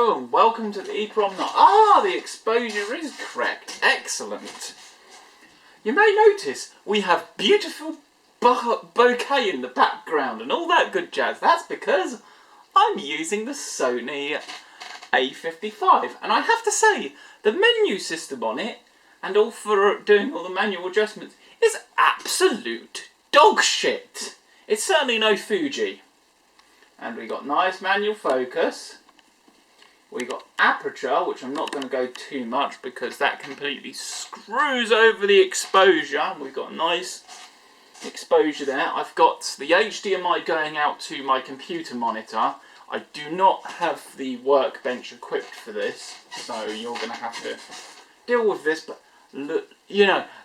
Hello and welcome to the EEPROM. Ah, the exposure is correct. Excellent. You may notice we have beautiful bouquet in the background and all that good jazz. That's because I'm using the Sony A55, and I have to say the menu system on it and all for doing all the manual adjustments is absolute dog shit. It's certainly no Fuji. And we got nice manual focus. We got aperture, which I'm not going to go too much because that completely screws over the exposure. We've got nice exposure there. I've got the HDMI going out to my computer monitor. I do not have the workbench equipped for this, so you're going to have to deal with this. But look,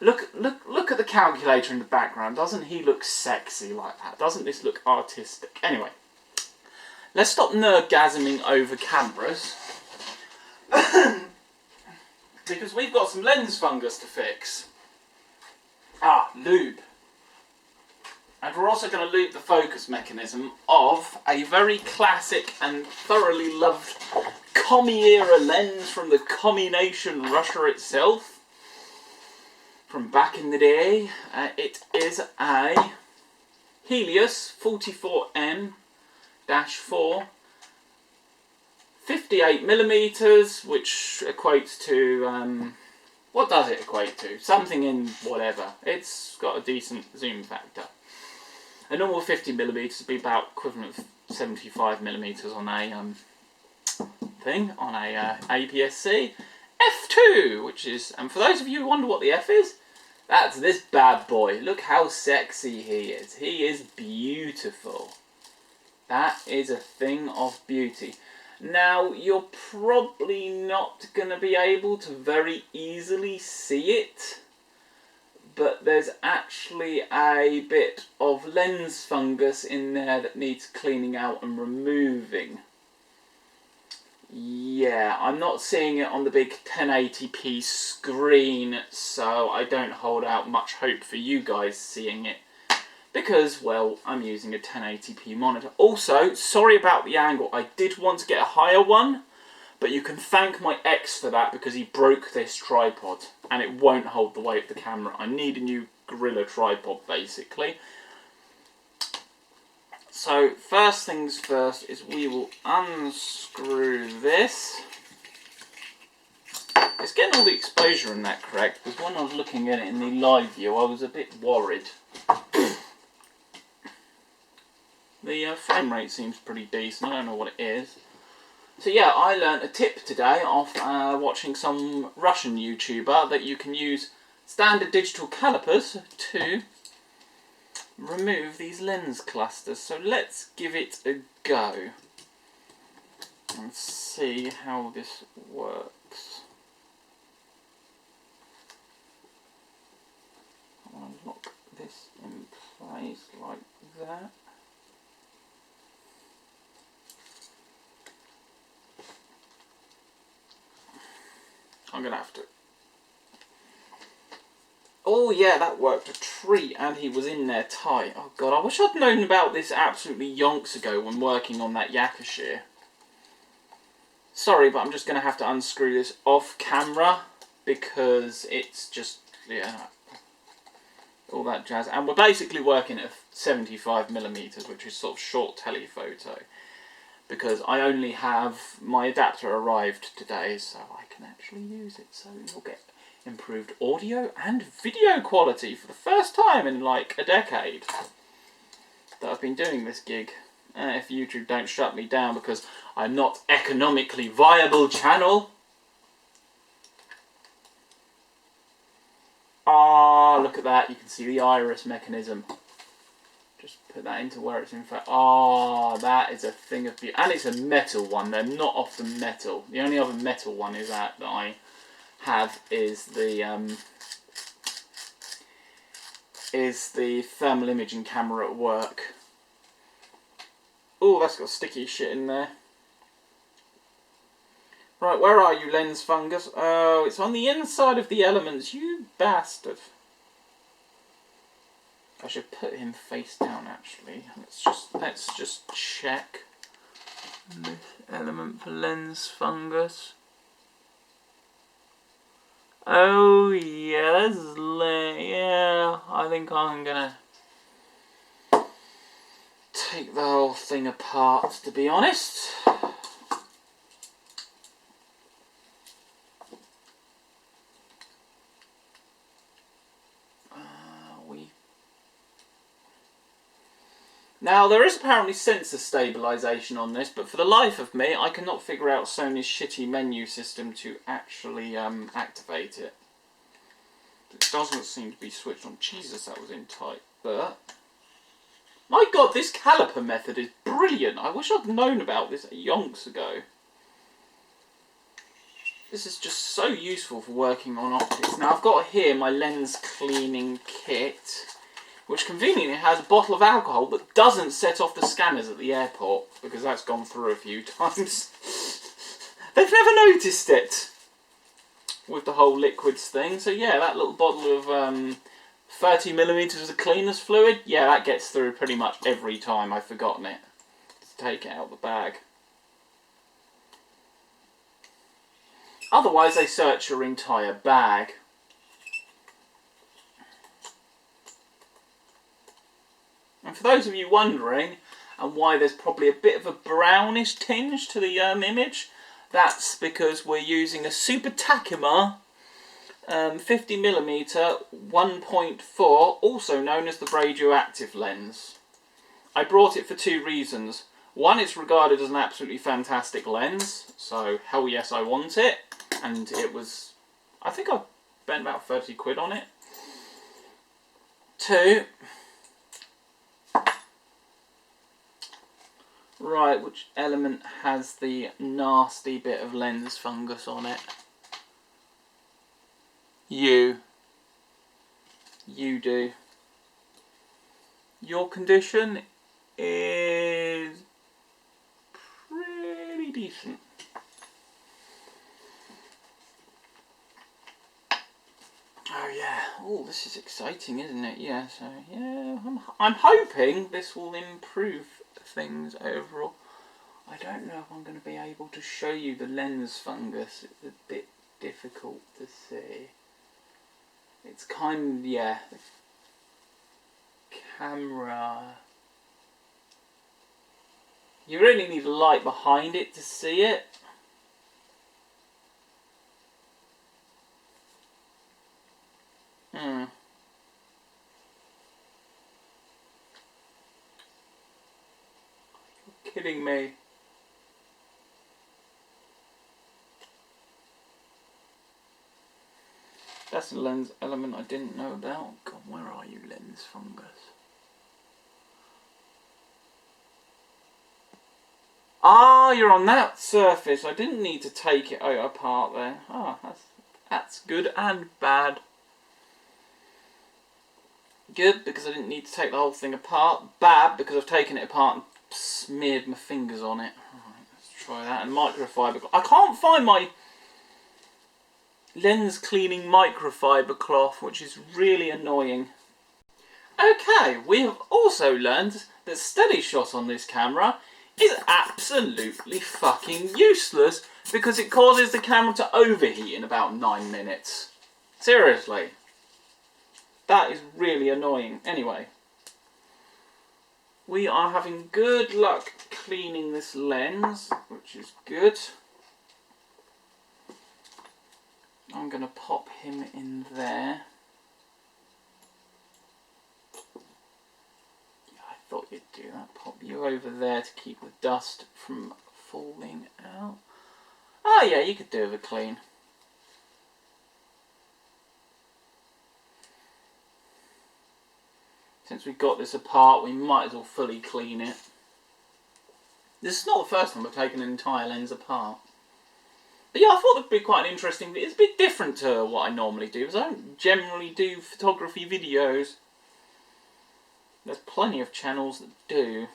look at the calculator in the background. Doesn't he look sexy like that? Doesn't this look artistic? Anyway. Let's stop nerdgasming over cameras because we've got some lens fungus to fix. Lube. And we're also going to lube the focus mechanism of a very classic and thoroughly loved commie era lens from the commie nation Russia itself. From back in the day. It is a HELIOS-44M-4, 58mm, which equates to, what does it equate to? Something in whatever. It's got a decent zoom factor. A normal 50mm would be about equivalent of 75mm on a on a APS-C. F2, which is, and for those of you who wonder what the F is, that's this bad boy. Look how sexy he is. He is beautiful. That is a thing of beauty. Now, you're probably not going to be able to very easily see it, but there's actually a bit of lens fungus in there that needs cleaning out and removing. Yeah, I'm not seeing it on the big 1080p screen, so I don't hold out much hope for you guys seeing it. Because, well, I'm using a 1080p monitor. Also, sorry about the angle. I did want to get a higher one, but you can thank my ex for that because he broke this tripod and it won't hold the weight of the camera. I need a new Gorilla tripod, basically. So, first things first is we will unscrew this. It's getting all the exposure in that correct, because when I was looking at it in the live view, I was a bit worried. The frame rate seems pretty decent. I don't know what it is. So yeah, I learned a tip today off watching some Russian YouTuber that you can use standard digital calipers to remove these lens clusters. So let's give it a go and see how this works. I'll lock this in place like that. I'm going to have to... Oh yeah, that worked a treat, and he was in there tight. Oh god, I wish I'd known about this absolutely yonks ago when working on that Yakashir. Sorry, but I'm just going to have to unscrew this off camera, because it's just, yeah, all that jazz. And we're basically working at 75mm, which is sort of short telephoto. Because I only have, my adapter arrived today, so I can actually use it. So you'll get improved audio and video quality for the first time in like a decade that I've been doing this gig. If YouTube don't shut me down because I'm not economically viable channel. Look at that, you can see the iris mechanism. Just put that into where it's in fact. That is a thing of beauty. And it's a metal one. They're not often metal. The only other metal one is that I have is the thermal imaging camera at work. Oh, that's got sticky shit in there. Right, where are you, lens fungus? Oh, it's on the inside of the elements, you bastard. I should put him face down, actually. Let's just check. This element for lens fungus. Oh yeah, this is yeah, I think I'm gonna take the whole thing apart, to be honest. Now, there is apparently sensor stabilisation on this, but for the life of me, I cannot figure out Sony's shitty menu system to actually activate it. It doesn't seem to be switched on. Jesus, that was in tight. But, my God, this caliper method is brilliant. I wish I'd known about this yonks ago. This is just so useful for working on optics. Now, I've got here my lens cleaning kit, which conveniently has a bottle of alcohol but doesn't set off the scanners at the airport, because that's gone through a few times. They've never noticed it with the whole liquids thing. So yeah, that little bottle of 30mm of cleaner's fluid, yeah, that gets through pretty much every time. I've forgotten it to take it out of the bag. Otherwise they search your entire bag. And for those of you wondering, and why there's probably a bit of a brownish tinge to the image, that's because we're using a Super Takima 50mm 1.4, also known as the radioactive lens. I brought it for two reasons. One, it's regarded as an absolutely fantastic lens, so hell yes I want it. And it was, I think I spent about 30 quid on it. Two, right, which element has the nasty bit of lens fungus on it? You. You do. Your condition is pretty decent. Oh yeah. Oh, this is exciting, isn't it? Yeah. So yeah, I'm hoping this will improve things overall. I don't know if I'm going to be able to show you the lens fungus. It's a bit difficult to see. It's kind of, yeah, the camera. You really need a light behind it to see it. You're kidding me. That's a lens element I didn't know about. God, where are you, lens fungus? Ah, you're on that surface. I didn't need to take it apart there. Ah, that's good and bad. Good, because I didn't need to take the whole thing apart. Bad, because I've taken it apart and smeared my fingers on it. Alright, let's try that. And microfiber. I can't find my lens cleaning microfiber cloth, which is really annoying. Okay, we have also learned that steady shot on this camera is absolutely fucking useless because it causes the camera to overheat in about 9 minutes. Seriously. That is really annoying. Anyway, we are having good luck cleaning this lens, which is good. I'm going to pop him in there. Yeah, I thought you'd do that. Pop you over there to keep the dust from falling out. Oh yeah, you could do with a clean. Since we've got this apart, we might as well fully clean it. This is not the first time I've taken an entire lens apart. But yeah, I thought it'd be quite an interesting video. It's a bit different to what I normally do, because I don't generally do photography videos. There's plenty of channels that do.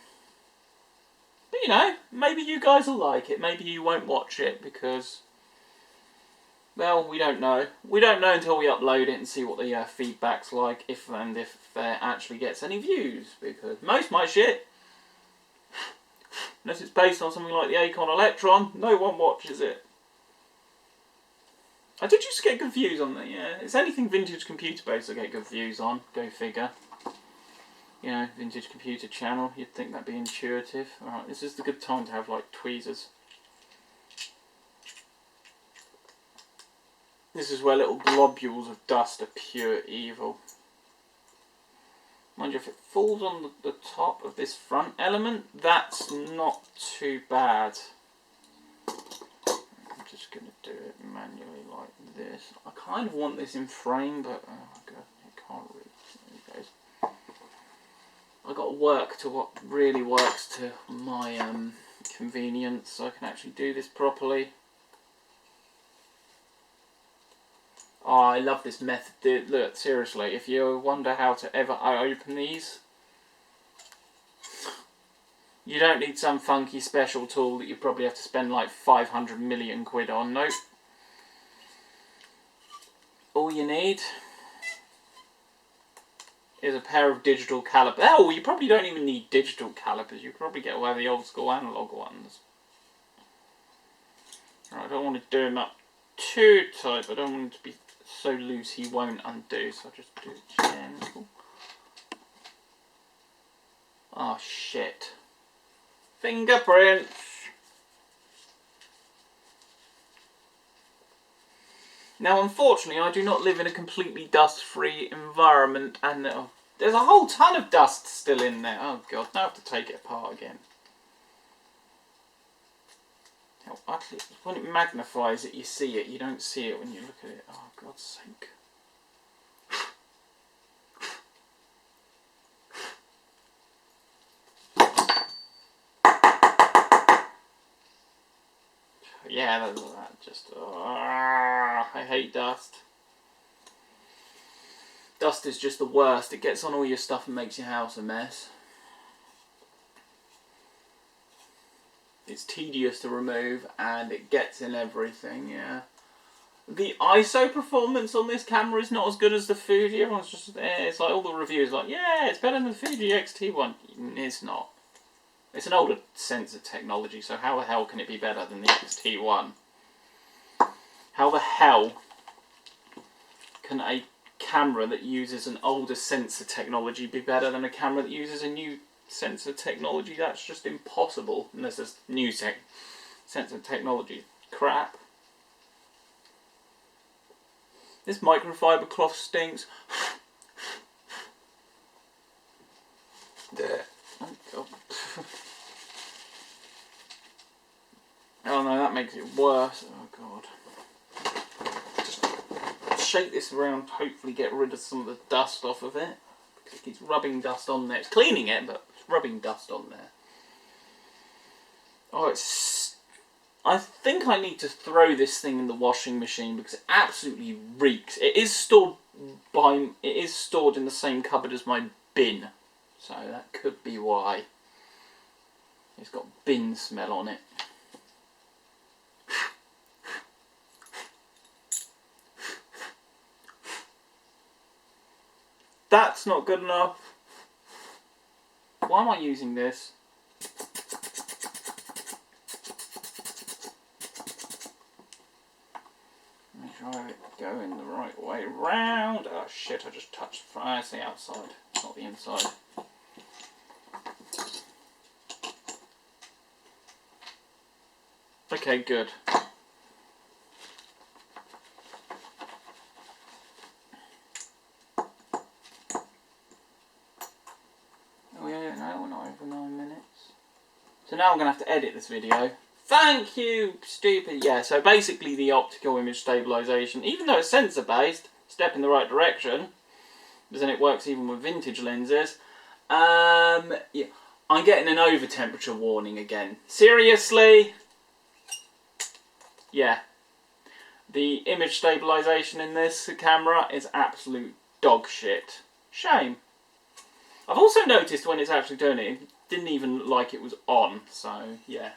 But you know, maybe you guys will like it. Maybe you won't watch it because, well, we don't know. We don't know until we upload it and see what the feedback's like, if there actually gets any views. Because most of my shit, Unless it's based on something like the Acon Electron, no one watches it. I did used to get good views on that, yeah. It's anything vintage computer based I get good views on, go figure. You know, vintage computer channel, you'd think that'd be intuitive. Alright, this is the good time to have like tweezers. This is where little globules of dust are pure evil. Mind you, if it falls on the top of this front element, that's not too bad. I'm just going to do it manually like this. I kind of want this in frame, but oh god, it can't read. There it goes. I've got to work to what really works to my convenience, so I can actually do this properly. Oh, I love this method. Look, seriously, if you wonder how to ever open these, you don't need some funky special tool that you probably have to spend like 500 million quid on. Nope. All you need is a pair of digital calipers. Oh, you probably don't even need digital calipers. You probably get away with the old school analog ones. Right, I don't want to do them up too tight, but I don't want it to be so loose he won't undo, so I'll just do it gentle. Oh shit. Fingerprints! Now unfortunately I do not live in a completely dust-free environment, and there's a whole ton of dust still in there. Oh god, now I have to take it apart again. Actually, when it magnifies it, you see it. You don't see it when you look at it. Oh, God's sake. Yeah, that just... I hate dust. Dust is just the worst. It gets on all your stuff and makes your house a mess. It's tedious to remove and it gets in everything, yeah. The ISO performance on this camera is not as good as the Fuji. Everyone's just, it's like all the reviews like, yeah, it's better than the Fuji X-T1. It's not. It's an older sensor technology, so how the hell can it be better than the X-T1? How the hell can a camera that uses an older sensor technology be better than a camera that uses a new sensor technology? That's just impossible unless there's new sensor technology crap. This microfiber cloth stinks. There. Oh god. Oh no, that makes it worse. Oh god. Just shake this around, hopefully get rid of some of the dust off of it. Because it keeps rubbing dust on there. It's cleaning it, but rubbing dust on there. Oh, it's... I think I need to throw this thing in the washing machine because it absolutely reeks. It is stored in the same cupboard as my bin, so that could be why. It's got bin smell on it. That's not good enough. Why am I using this? Make sure it go in the right way round. Oh shit, I just touched the front. It's the outside, not the inside. Okay, good. So now I'm going to have to edit this video. Thank you, stupid. Yeah, so basically the optical image stabilization, even though it's sensor based, step in the right direction, because then it works even with vintage lenses. Yeah, I'm getting an over temperature warning again. Seriously? Yeah. The image stabilization in this camera is absolute dog shit. Shame. I've also noticed when it's actually doing it, it didn't even look like it was on, so yeah.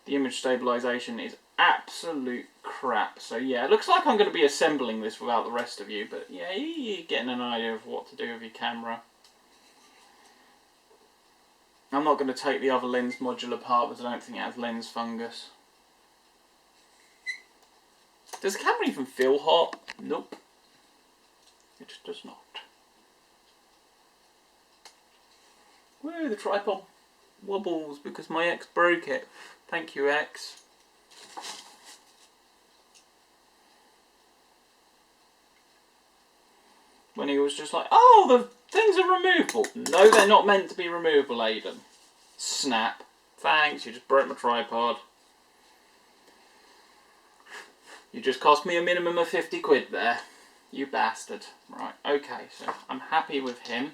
The image stabilization is absolute crap. So yeah, it looks like I'm going to be assembling this without the rest of you, but yeah, you're getting an idea of what to do with your camera. I'm not going to take the other lens module apart because I don't think it has lens fungus. Does the camera even feel hot? Nope. It does not. Woo, the tripod wobbles because my ex broke it. Thank you, ex. When he was just like, oh, the things are removable. No, they're not meant to be removable, Aiden. Snap. Thanks, you just broke my tripod. You just cost me a minimum of 50 quid there. You bastard. Right, okay, so I'm happy with him.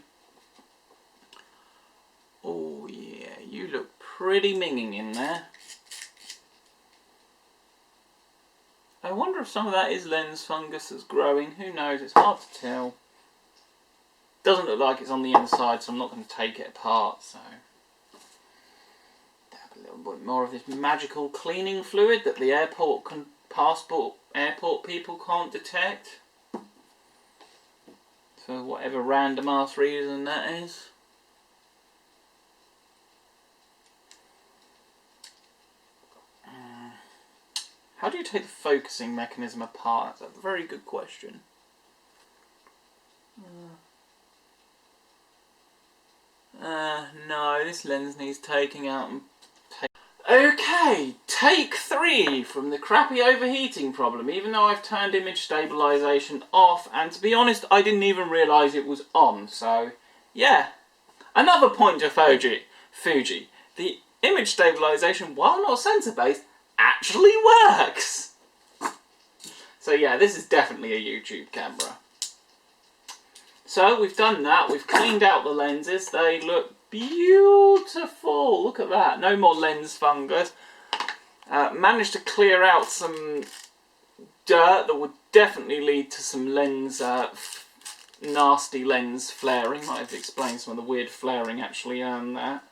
Oh yeah, you look pretty minging in there. I wonder if some of that is lens fungus that's growing. Who knows, it's hard to tell. Doesn't look like it's on the inside, so I'm not going to take it apart, so... Dab a little bit more of this magical cleaning fluid that the airport people can't detect. For whatever random ass reason that is. How do you take the focusing mechanism apart? That's a very good question. No, this lens needs taking out and okay, take 3 from the crappy overheating problem, even though I've turned image stabilization off, and to be honest, I didn't even realise it was on, so yeah. Another point to Fuji. The image stabilization, while not sensor-based, actually works! So yeah, this is definitely a YouTube camera. So we've done that, we've cleaned out the lenses, they look beautiful, look at that, no more lens fungus. Managed to clear out some dirt that would definitely lead to some lens, nasty lens flaring. Might have to explain some of the weird flaring actually there.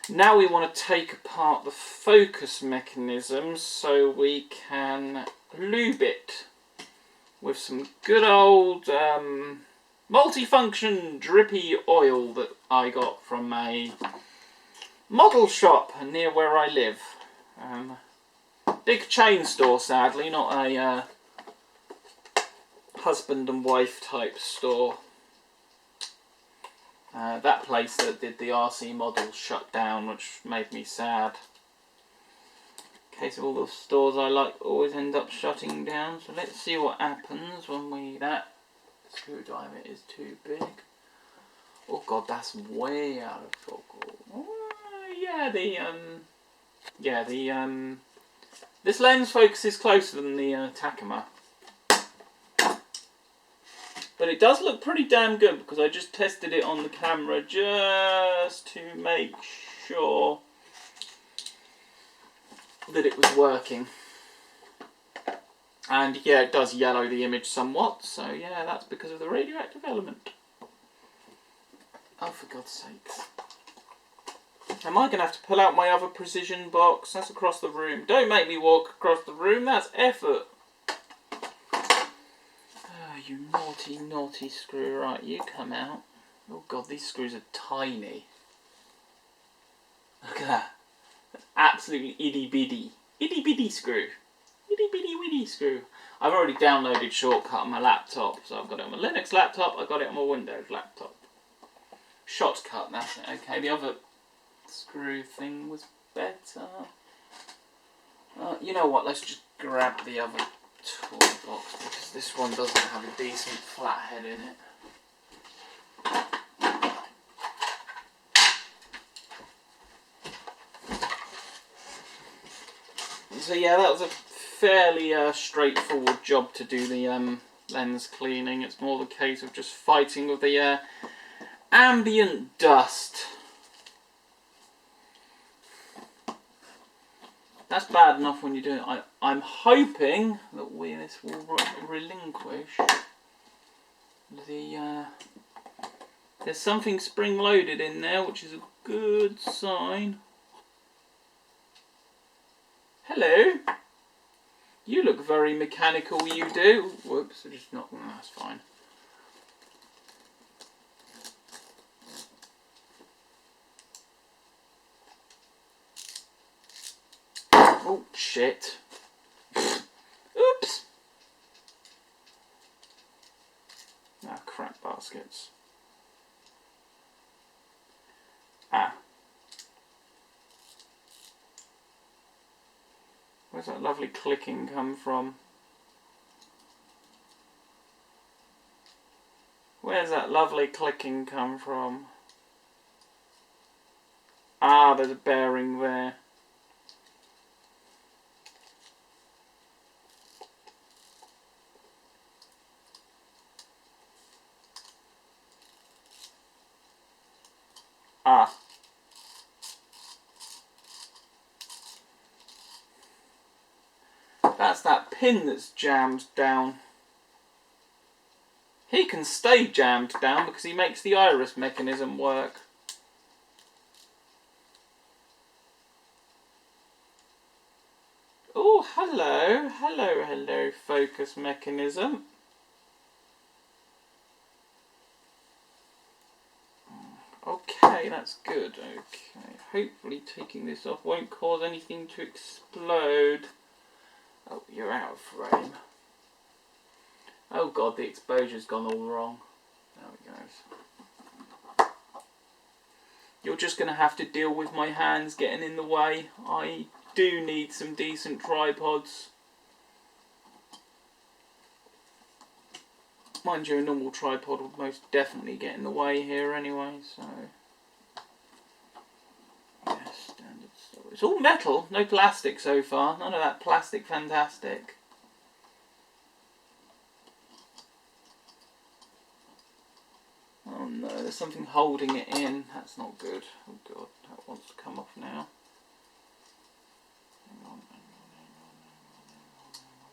Now we want to take apart the focus mechanism so we can lube it with some good old multifunction drippy oil that I got from a model shop near where I live. Big chain store, sadly, not a husband and wife type store. That place that did the RC models shut down, which made me sad. In case all the stores I like always end up shutting down. So let's see what happens when that screwdriver is too big. Oh god, that's way out of focus. This lens focuses closer than the Takuma. But it does look pretty damn good because I just tested it on the camera just to make sure that it was working. And yeah, it does yellow the image somewhat, so yeah, that's because of the radioactive element. Oh, for God's sakes. Am I going to have to pull out my other precision box? That's across the room. Don't make me walk across the room, that's effort. Oh, you naughty, naughty screw. Right, you come out. Oh God, these screws are tiny. Look at that. Absolutely itty-bitty. Itty-bitty screw. Itty-bitty-witty screw. I've already downloaded Shortcut on my laptop, so I've got it on my Linux laptop, I've got it on my Windows laptop. Shortcut, that's it. Okay, the other screw thing was better. You know what, let's just grab the other toolbox because this one doesn't have a decent flathead in it. So yeah, that was a fairly straightforward job to do the lens cleaning. It's more the case of just fighting with the ambient dust. That's bad enough when you do it. I'm hoping that this will relinquish the... there's something spring-loaded in there, which is a good sign. Hello. You look very mechanical, you do. Whoops, I just not. That's fine. shit. Oops. Ah, crap baskets. Ah. Where's that lovely clicking come from? Where's that lovely clicking come from? Ah, there's a bearing there. Ah. That's that pin that's jammed down. He can stay jammed down because he makes the iris mechanism work. Oh, hello, hello, hello, focus mechanism. Okay, that's good. Okay, hopefully taking this off won't cause anything to explode. Oh, you're out of frame. Oh god, the exposure's gone all wrong. There we go. You're just going to have to deal with my hands getting in the way. I do need some decent tripods. Mind you, a normal tripod would most definitely get in the way here anyway, so... Yeah, standard storage. It's all metal, no plastic so far. None of that plastic fantastic. Oh no, there's something holding it in. That's not good. Oh god, that wants to come off now. Hang on.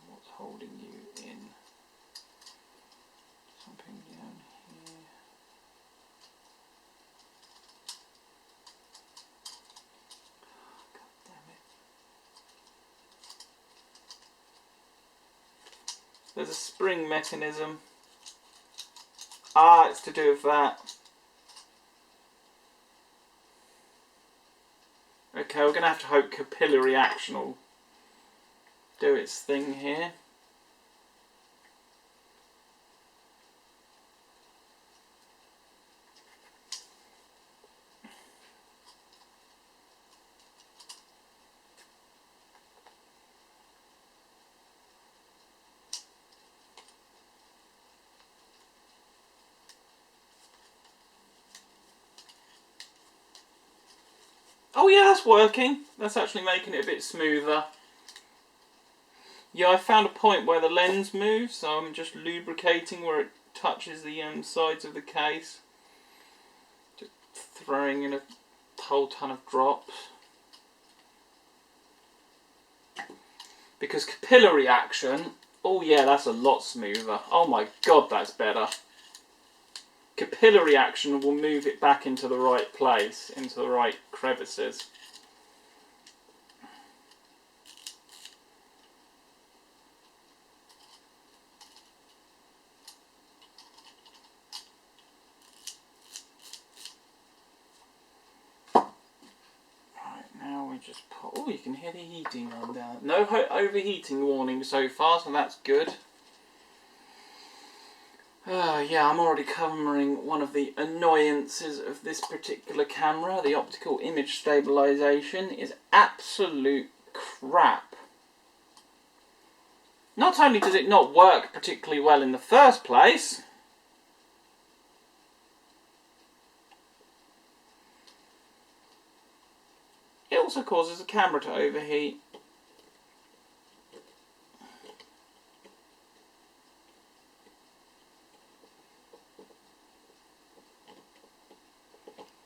What's holding you in? Something down here. God damn it. There's a spring mechanism. Ah, it's to do with that. Okay, we're going to have to hope capillary action will do its thing here. Oh yeah, that's working. That's actually making it a bit smoother. Yeah, I found a point where the lens moves, so I'm just lubricating where it touches the sides of the case. Just throwing in a whole ton of drops. Because capillary action, oh yeah, that's a lot smoother. Oh my god, that's better. Capillary action will move it back into the right place, into the right crevices. Right, now we just put, oh, you can hear the heating on down. No overheating warning so far, so that's good. Yeah, I'm already covering one of the annoyances of this particular camera. The optical image stabilization is absolute crap. Not only does it not work particularly well in the first place, it also causes the camera to overheat.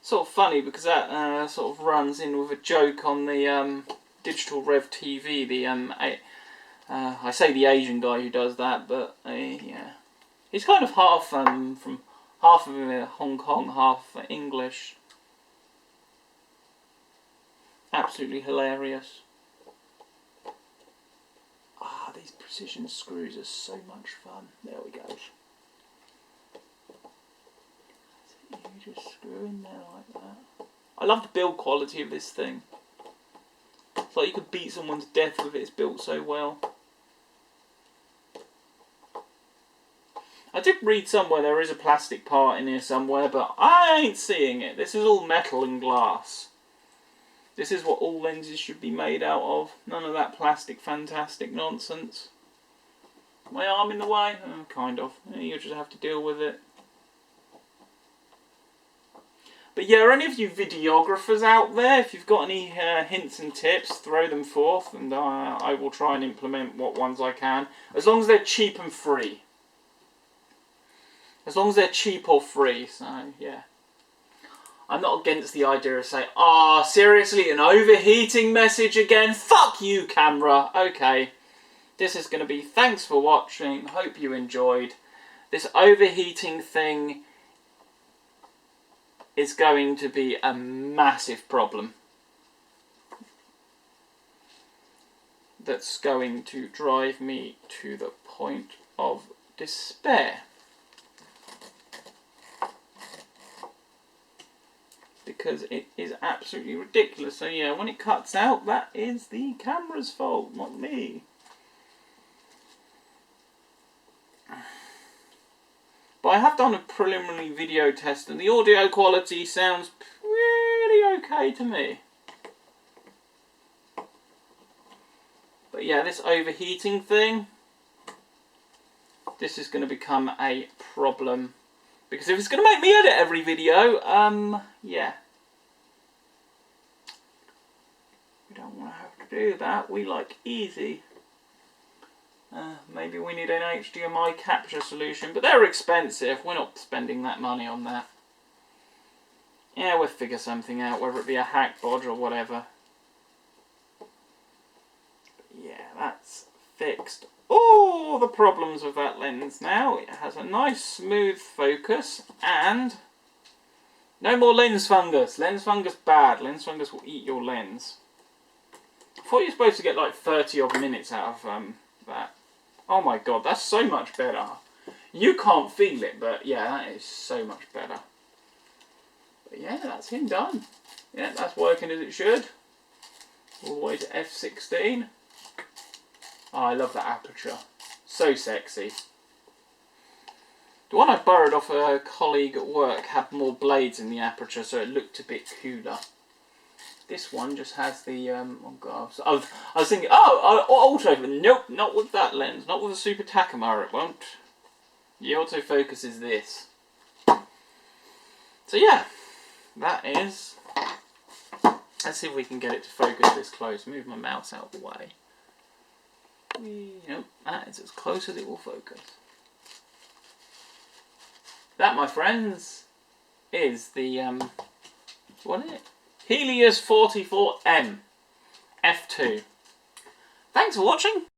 Sort of funny because that sort of runs in with a joke on the Digital Rev TV. The I say the Asian guy who does that, but yeah, he's kind of half from half of Hong Kong, half English. Absolutely hilarious. Ah, these precision screws are so much fun. There we go. You just screw in there like that. I love the build quality of this thing. It's like you could beat someone to death with it, it's built so well. I did read somewhere there is a plastic part in here somewhere, but I ain't seeing it. This is all metal and glass. This is what all lenses should be made out of. None of that plastic fantastic nonsense. My arm in the way? Kind of. You just have to deal with it. But yeah, any of you videographers out there, if you've got any hints and tips, throw them forth, and I will try and implement what ones I can. As long as they're cheap and free. As long as they're cheap or free, so yeah. I'm not against the idea of saying, "Ah, seriously, an overheating message again? Fuck you, camera." Okay, this is going to be thanks for watching. Hope you enjoyed. This overheating thing is going to be a massive problem. That's going to drive me to the point of despair. Because it is absolutely ridiculous. So yeah, when it cuts out, that is the camera's fault, not me. But I have done a preliminary video test and the audio quality sounds pretty okay to me. But yeah, this overheating thing, this is going to become a problem. Because if it's going to make me edit every video, yeah. We don't want to have to do that. We like easy. Maybe we need an HDMI capture solution, but they're expensive. We're not spending that money on that. Yeah, we'll figure something out, whether it be a hack bodge or whatever. But yeah, that's fixed all the problems with that lens now. It has a nice smooth focus and no more lens fungus. Lens fungus bad. Lens fungus will eat your lens. I thought you were supposed to get like 30 odd minutes out of that. Oh my god, that's so much better. You can't feel it, but yeah, that is so much better. But yeah, that's him done. Yeah, that's working as it should. All the way to f16. Oh, I love that aperture. So sexy. The one I borrowed off a colleague at work had more blades in the aperture, so it looked a bit cooler. This one just has the, oh god, I was thinking, auto, nope, not with that lens, not with a Super Takumar, it won't. The autofocus is this. So yeah, that is, let's see if we can get it to focus this close. Move my mouse out of the way. Nope, that is as close as it will focus. That, my friends, is the, what is it? HELIOS-44M-4 F2. Thanks for watching.